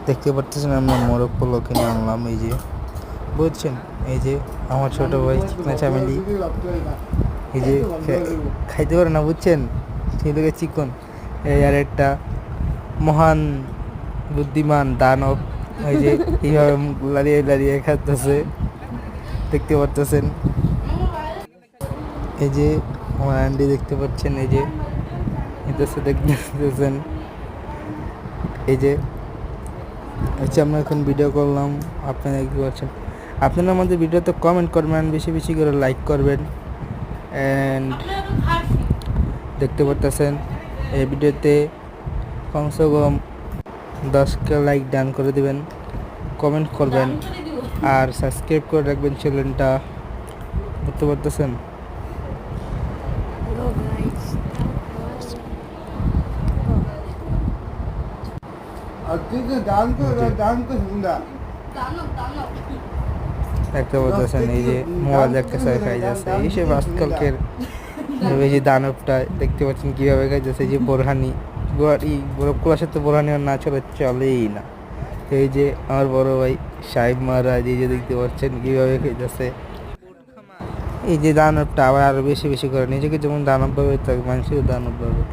দেখতে পারতেছেন আমরা মোরগ পোলাও কিনে আনলাম। এই যে বুঝছেন, এই যে আমার ছোট ভাই চিকনা চামেলি, এই যে খাইতে পারে না বুঝছেন, ছেলেকে চিকন। এই আর একটা মহান বুদ্ধিমান দানব, এই যে এইভাবে মুখ লাড়িয়ে লাড়িয়ে খাচ্ছে, দেখতে পারতেছেন। এই যে আমার আন্টি দেখতে পাচ্ছেন, এই যে দেখতেছেন। এই যে হচ্ছে আমরা এখন ভিডিও করলাম, আপনারা দেখতে পাচ্ছেন। আপনারা আমাদের ভিডিওতে কমেন্ট করবেন, বেশি বেশি করে লাইক করবেন। অ্যান্ড দেখতে পারতেছেন এই ভিডিওতে কমসে কম 10কে লাইক ডান করে দেবেন, কমেন্ট করবেন আর সাবস্ক্রাইব করে রাখবেন চ্যানেলটা। দেখতে পারতেছেন। দেখতে পাচ্ছেন এই যে মোবাইল দেখতে খাই যাচ্ছে, এই সব আজকালকের এই যে দানবটা দেখতে পাচ্ছেন কীভাবে খাই যাচ্ছে। এই যে বোরহানি বড়কুলার সাথে বোরহানি না চলেই না। এই যে আমার বড় ভাই সাহেব মহারাজ, এই যে দেখতে পাচ্ছেন কীভাবে খাইতেছে। এই যে দানবটা আবার আরো বেশি বেশি করে নিজেকে যেমন দানব ভাবে তাকে মানুষের দানব ভাবে।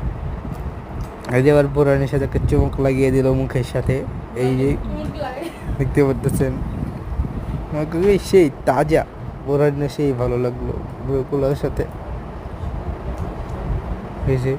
এই যে আবার বোরহানির সাথে একটা চুমুক লাগিয়ে দিল মুখের সাথে, এই যে দেখতে পাচ্ছেন। সেই তাজা বোরহানি সেই ভালো লাগলো বড়কুলার সাথে। এই যে